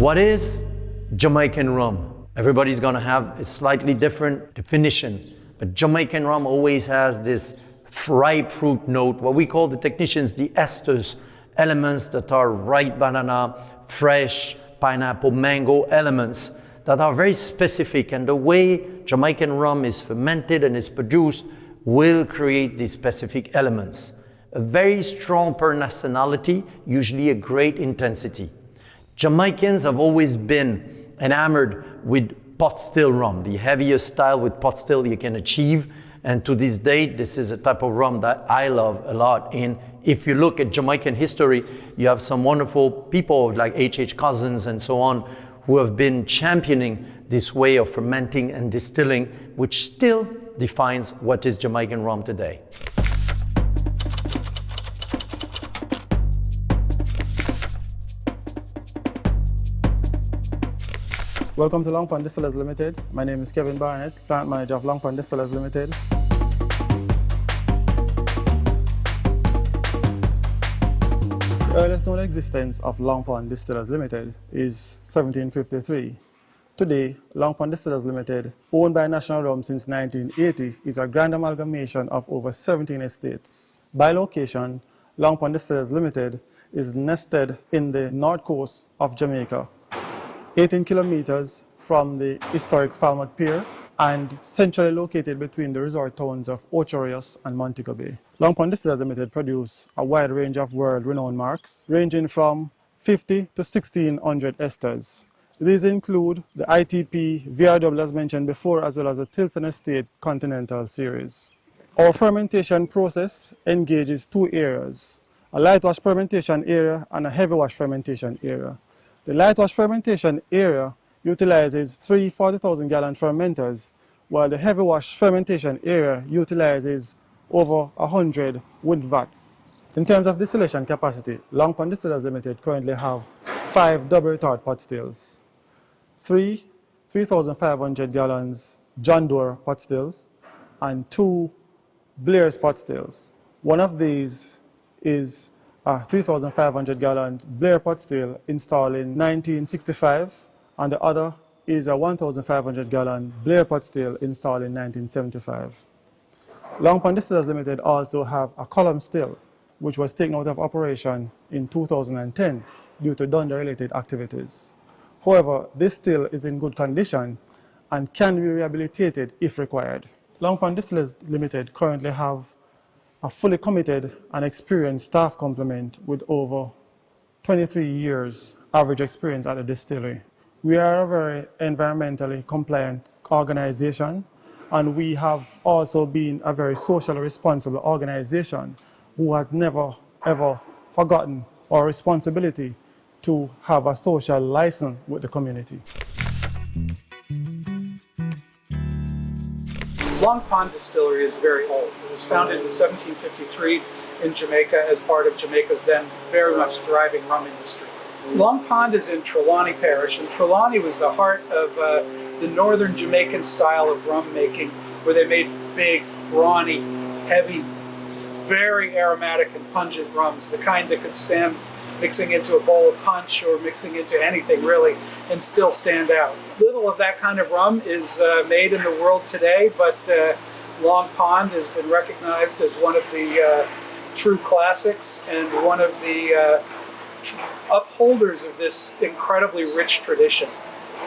What is Jamaican rum? Everybody's gonna have a slightly different definition, but Jamaican rum always has this ripe fruit note, what we call the technicians the esters, elements that are ripe banana, fresh pineapple, mango elements that are very specific, and the way Jamaican rum is fermented and is produced will create these specific elements. A very strong per nationality, usually a great intensity. Jamaicans have always been enamored with pot still rum, the heaviest style with pot still you can achieve. And to this day, this is a type of rum that I love a lot. And if you look at Jamaican history, you have some wonderful people like H.H. Cousins and so on, who have been championing this way of fermenting and distilling, which still defines what is Jamaican rum today. Welcome to Long Pond Distillers Limited. My name is Kevin Barnett, Plant Manager of Long Pond Distillers Limited. The earliest known existence of Long Pond Distillers Limited is 1753. Today, Long Pond Distillers Limited, owned by National Rum since 1980, is a grand amalgamation of over 17 estates. By location, Long Pond Distillers Limited is nested in the north coast of Jamaica, 18 kilometers from the historic Falmouth Pier and centrally located between the resort towns of Ocho Rios and Montego Bay. Long Pond Distillers Limited produce a wide range of world-renowned marks, ranging from 50 to 1600 esters. These include the ITP, VRW as mentioned before, as well as the Tilson Estate Continental Series. Our fermentation process engages two areas, a light wash fermentation area and a heavy wash fermentation area. The light wash fermentation area utilizes 3 40,000 gallon fermenters, while the heavy wash fermentation area utilizes over 100 wood vats. In terms of distillation capacity, Long Pond Distillers Limited currently have 5 double retort pot stills, 3 3,500 gallons John Doerr pot stills, and 2 Blair's pot stills. One of these is a 3,500 gallon Blair pot still installed in 1965, and the other is a 1,500 gallon Blair pot still installed in 1975. Long Pond Distillers Limited also have a column still, which was taken out of operation in 2010 due to Dunder-related activities. However, this still is in good condition and can be rehabilitated if required. Long Pond Distillers Limited currently have a fully committed and experienced staff complement with over 23 years average experience at the distillery. We are a very environmentally compliant organization, and we have also been a very socially responsible organization who has never ever forgotten our responsibility to have a social license with the community. Long Pond Distillery is very old. It was founded in 1753 in Jamaica as part of Jamaica's then very much thriving rum industry. Long Pond is in Trelawney Parish, and Trelawney was the heart of the northern Jamaican style of rum making, where they made big, brawny, heavy, very aromatic and pungent rums, the kind that could stand mixing into a bowl of punch or mixing into anything really, and still stand out. Little of that kind of rum is made in the world today, but Long Pond has been recognized as one of the true classics and one of the upholders of this incredibly rich tradition.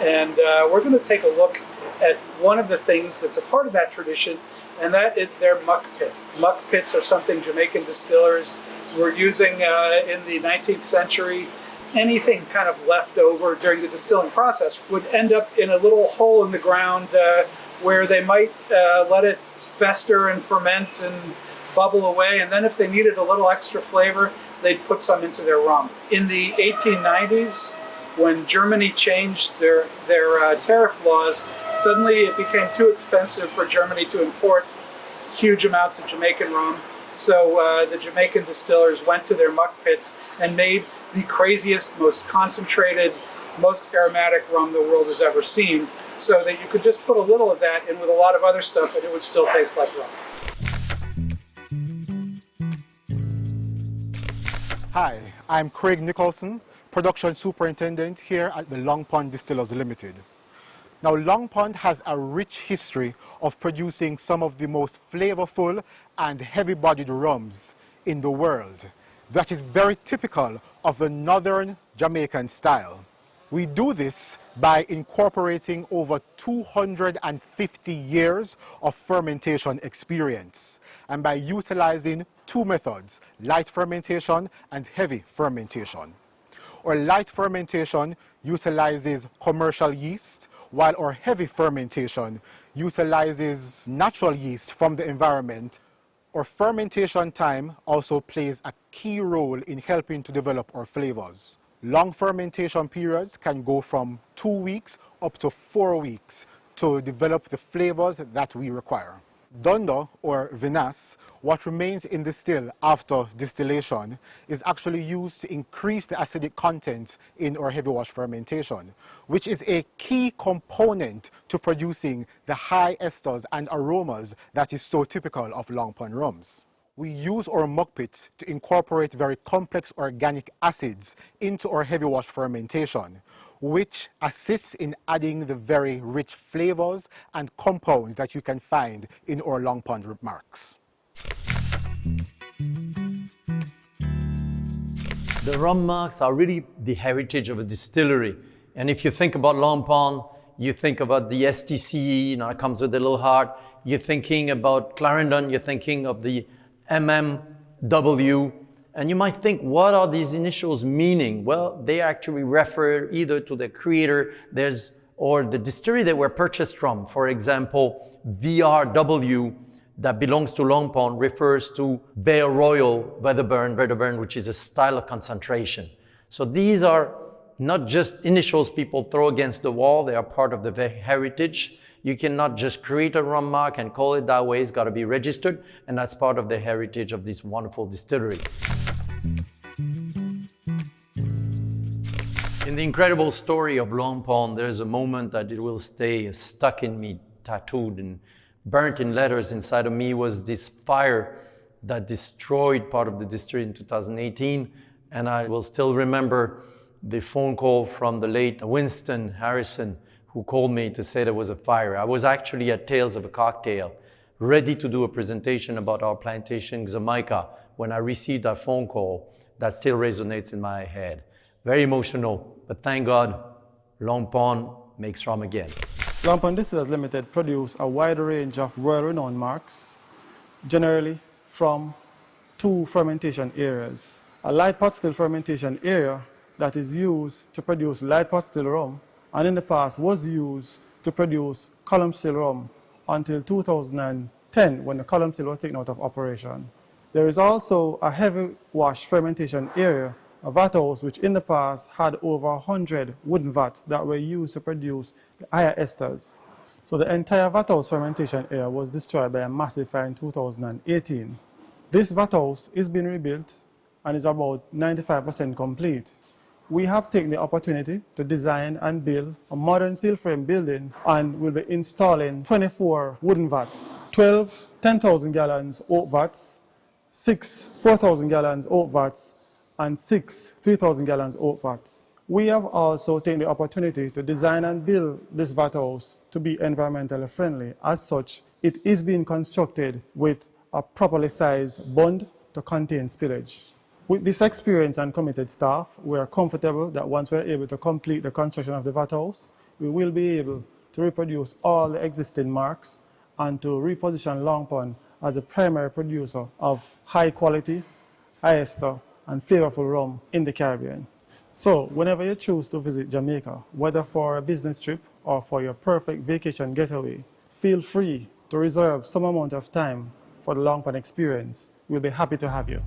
And we're going to take a look at one of the things that's a part of that tradition, and that is their muck pit. Muck pits are something Jamaican distillers were using in the 19th century. Anything kind of left over during the distilling process would end up in a little hole in the ground where they might let it fester and ferment and bubble away, and then if they needed a little extra flavor, they'd put some into their rum. In the 1890s, when Germany changed their tariff laws, suddenly it became too expensive for Germany to import huge amounts of Jamaican rum. So the Jamaican distillers went to their muck pits and made the craziest, most concentrated, most aromatic rum the world has ever seen, so that you could just put a little of that in with a lot of other stuff and it would still taste like rum. Hi, I'm Craig Nicholson, Production Superintendent here at the Long Pond Distillers Limited. Now, Long Pond has a rich history of producing some of the most flavorful and heavy-bodied rums in the world. That is very typical of the northern Jamaican style. We do this by incorporating over 250 years of fermentation experience and by utilizing two methods, light fermentation and heavy fermentation. Our light fermentation utilizes commercial yeast, while our heavy fermentation utilizes natural yeast from the environment. Our fermentation time also plays a key role in helping to develop our flavors. Long fermentation periods can go from 2 weeks up to 4 weeks to develop the flavors that we require. Dunder, or vinasse, what remains in the still after distillation, is actually used to increase the acidic content in our heavy wash fermentation, which is a key component to producing the high esters and aromas that is so typical of Long Pond rums. We use our muck pit to incorporate very complex organic acids into our heavy wash fermentation, which assists in adding the very rich flavors and compounds that you can find in our Long Pond marks. The rum marks are really the heritage of a distillery. And if you think about Long Pond, you think about the STCE, it comes with a little heart. You're thinking about Clarendon, you're thinking of the MMW. And you might think, what are these initials meaning? Well, they actually refer either to the creator, or the distillery they were purchased from. For example, VRW, that belongs to Long Pond, refers to Vale Royal Wedderburn, which is a style of concentration. So these are not just initials people throw against the wall, they are part of the heritage. You cannot just create a rum mark and call it that way, it's got to be registered, and that's part of the heritage of this wonderful distillery. In the incredible story of Long Pond, there's a moment that it will stay stuck in me, tattooed and burnt in letters inside of me, was this fire that destroyed part of the distillery in 2018. And I will still remember the phone call from the late Winston Harrison, who called me to say there was a fire. I was actually at Tales of a Cocktail, ready to do a presentation about our plantation in Jamaica, when I received that phone call. That still resonates in my head. Very emotional, but thank God, Long Pond makes rum again. Long Pond Distillers Limited produce a wide range of world-renowned marks, generally from two fermentation areas. A light pot still fermentation area that is used to produce light pot still rum, and in the past was used to produce column still rum until 2010, when the column still was taken out of operation. There is also a heavy wash fermentation area, a vat house, which in the past had over 100 wooden vats that were used to produce the higher esters. So the entire vat house fermentation area was destroyed by a massive fire in 2018. This vat house is being rebuilt and is about 95% complete. We have taken the opportunity to design and build a modern steel frame building, and we'll be installing 24 wooden vats, 12 10,000 gallons oak vats, 6 4,000 gallons oak vats, and 6 3,000 gallons oak vats. We have also taken the opportunity to design and build this vat house to be environmentally friendly. As such, it is being constructed with a properly sized bund to contain spillage. With this experienced and committed staff, we are comfortable that once we're able to complete the construction of the vat house, we will be able to reproduce all the existing marks and to reposition Long Pond as a primary producer of high quality, high ester, and flavorful rum in the Caribbean. So, whenever you choose to visit Jamaica, whether for a business trip or for your perfect vacation getaway, feel free to reserve some amount of time for the Long Pond experience. We'll be happy to have you.